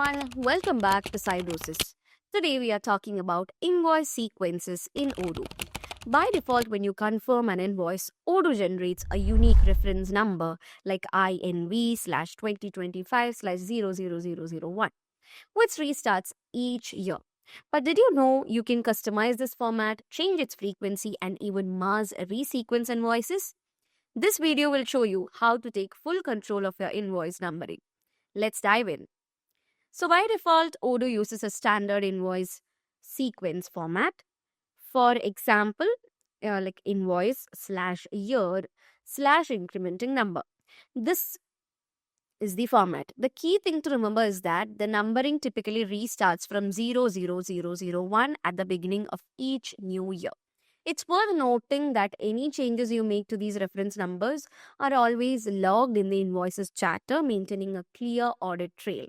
everyone, welcome back to Cydosis. Today we are talking about invoice sequences in Odoo. By default, when you confirm an invoice, Odoo generates a unique reference number like INV slash 2025 slash 00001, which restarts each year. But did you know you can customize this format, change its frequency, and even mask resequence invoices? This video will show you how to take full control of your invoice numbering. Let's dive in. So by default, Odoo uses a standard invoice sequence format. For example, like invoice slash year slash incrementing number. This is the format. The key thing to remember is that the numbering typically restarts from 00001 at the beginning of each new year. It's worth noting that any changes you make to these reference numbers are always logged in the invoices charter, maintaining a clear audit trail.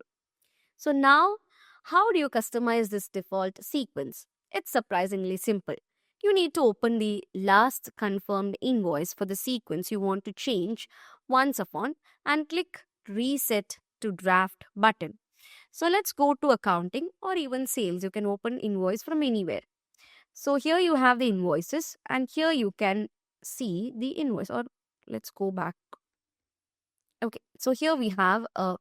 So now, how do you customize this default sequence? It's surprisingly simple. You need to open the last confirmed invoice for the sequence you want to change once upon and click Reset to Draft button. So let's go to accounting or even sales. You can open invoice from anywhere. So here you have the invoices and here you can see the invoice, or let's go back. Okay, so here we have an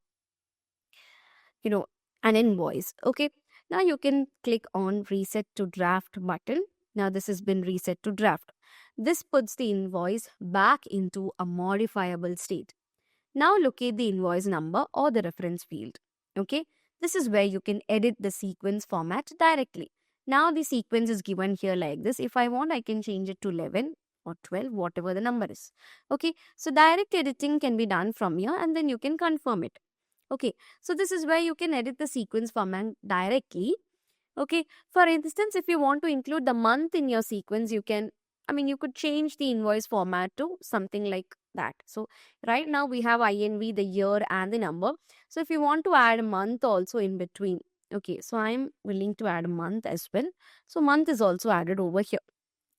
invoice. Okay, now you can click on Reset to Draft button. Now this has been reset to draft. This puts the invoice back into a modifiable state. Now locate the invoice number or the reference field. Okay, this is where you can edit the sequence format directly. Now the sequence is given here like this. If I want, I can change it to 11 or 12, whatever the number is. Okay, so direct editing can be done from here and then you can confirm it. Okay, so this is where you can edit the sequence format directly. Okay, for instance, if you want to include the month in your sequence, you could change the invoice format to something like that. So right now we have INV, the year and the number. So if you want to add a month also in between, okay, so I'm willing to add a month as well. So month is also added over here.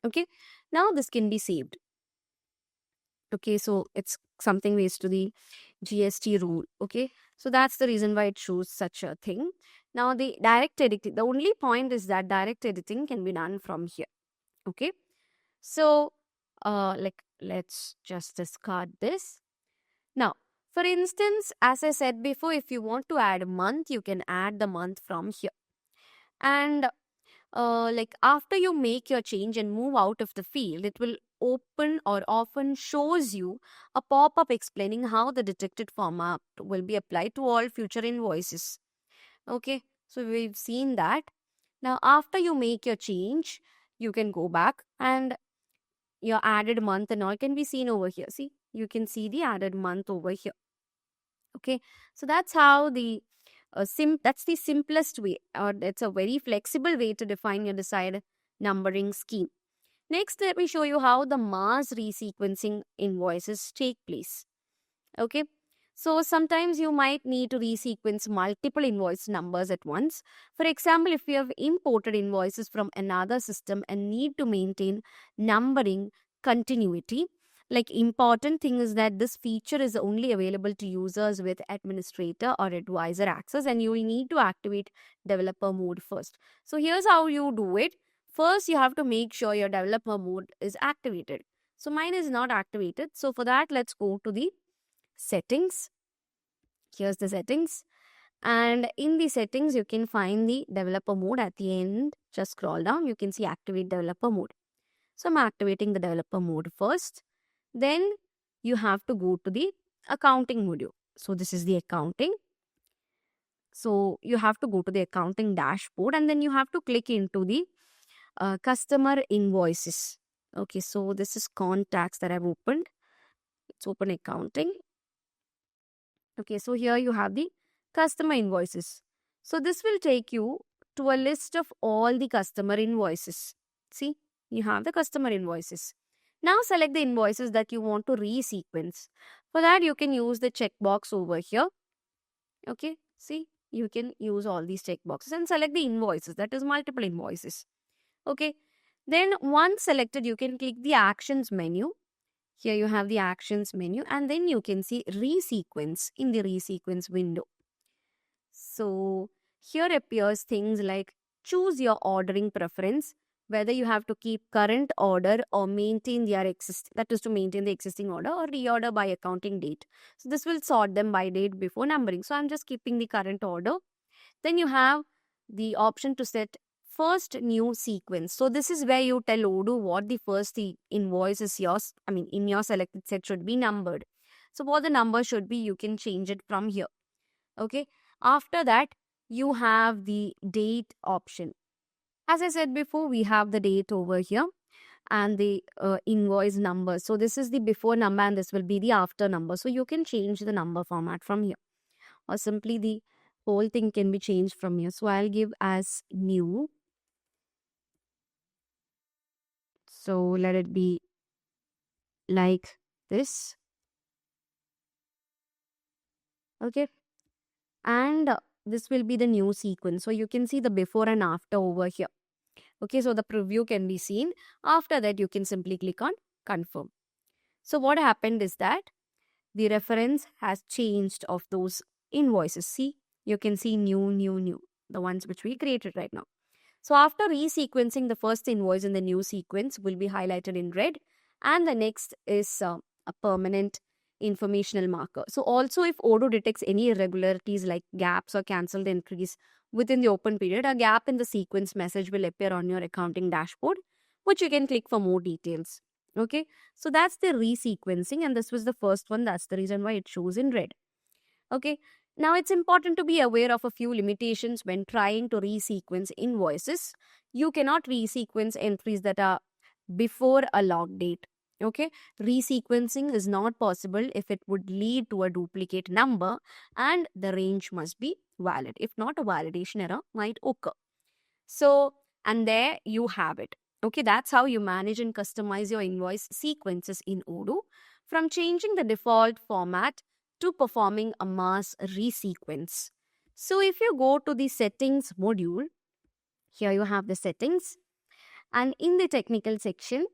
Okay, now this can be saved. Okay, so it's something based to the GST rule. Okay, so that's the reason why it shows such a thing. Now the direct editing, the only point is that direct editing can be done from here. Okay, so let's just discard this. Now, for instance, as I said before, if you want to add a month, you can add the month from here. And after you make your change and move out of the field, it will open or often shows you a pop-up explaining how the detected format will be applied to all future invoices. Okay, so we've seen that. Now after you make your change, you can go back and your added month and all can be seen over here. See, you can see the added month over here. Okay, so that's how that's the simplest way, or it's a very flexible way to define your desired numbering scheme. Next, let me show you how the mass resequencing invoices take place. Okay, so sometimes you might need to resequence multiple invoice numbers at once. For example, if you have imported invoices from another system and need to maintain numbering continuity, like important thing is that this feature is only available to users with administrator or advisor access, and you will need to activate developer mode first. So here's how you do it. First, you have to make sure your developer mode is activated. So mine is not activated. So for that, let's go to the settings. Here's the settings. And in the settings, you can find the developer mode at the end. Just scroll down. You can see activate developer mode. So I'm activating the developer mode first. Then you have to go to the accounting module. So this is the accounting. So you have to go to the accounting dashboard and then you have to click into the customer invoices. Okay, so this is contacts that I've opened. Let's open accounting. Okay, so here you have the customer invoices. So this will take you to a list of all the customer invoices. See, you have the customer invoices. Now select the invoices that you want to resequence. For that, you can use the checkbox over here. Okay, see, you can use all these checkboxes and select the invoices, that is multiple invoices. Okay, then once selected, you can click the actions menu. Here you have the actions menu and then you can see resequence in the resequence window. So here appears things like choose your ordering preference, whether you have to keep current order or maintain their that is to maintain the existing order or reorder by accounting date. So this will sort them by date before numbering. So I'm just keeping the current order. Then you have the option to set first new sequence. So this is where you tell Odoo what the first invoice is yours. I mean, in your selected set should be numbered. So what the number should be, you can change it from here. Okay. After that, you have the date option. As I said before, we have the date over here and the invoice number. So this is the before number and this will be the after number. So you can change the number format from here, or simply the whole thing can be changed from here. So I'll give as new. So let it be like this. Okay. And this will be the new sequence. So you can see the before and after over here. Okay, so the preview can be seen. After that, you can simply click on confirm. So what happened is that the reference has changed of those invoices. See, you can see new, the ones which we created right now. So after resequencing, the first invoice in the new sequence will be highlighted in red, and the next is a permanent informational marker. So also if Odoo detects any irregularities like gaps or cancelled entries within the open period, a gap in the sequence message will appear on your accounting dashboard, which you can click for more details. Okay, so that's the resequencing, and this was the first one. That's the reason why it shows in red. Okay, now it's important to be aware of a few limitations when trying to resequence invoices. You cannot resequence entries that are before a log date. Okay, resequencing is not possible if it would lead to a duplicate number and the range must be valid. If not, a validation error might occur. So, and there you have it. Okay, that's how you manage and customize your invoice sequences in Odoo, from changing the default format to performing a mass resequence. So, if you go to the settings module, here you have the settings, and in the technical section,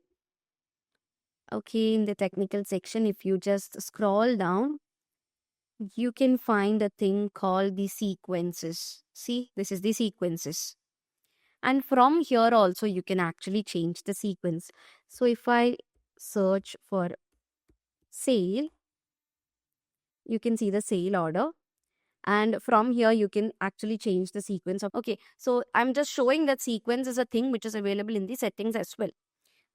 okay, in the technical section, if you just scroll down, you can find a thing called the sequences. See, this is the sequences. And from here also, you can actually change the sequence. So if I search for sale, you can see the sale order. And from here, you can actually change the sequence of. Okay, so I'm just showing that sequence is a thing which is available in the settings as well.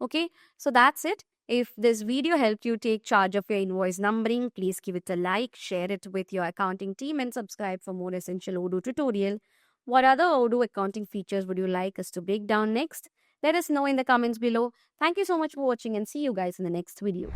Okay, so that's it. If this video helped you take charge of your invoice numbering, please give it a like, share it with your accounting team, and subscribe for more essential Odoo tutorial. What other Odoo accounting features would you like us to break down next? Let us know in the comments below. Thank you so much for watching and see you guys in the next video.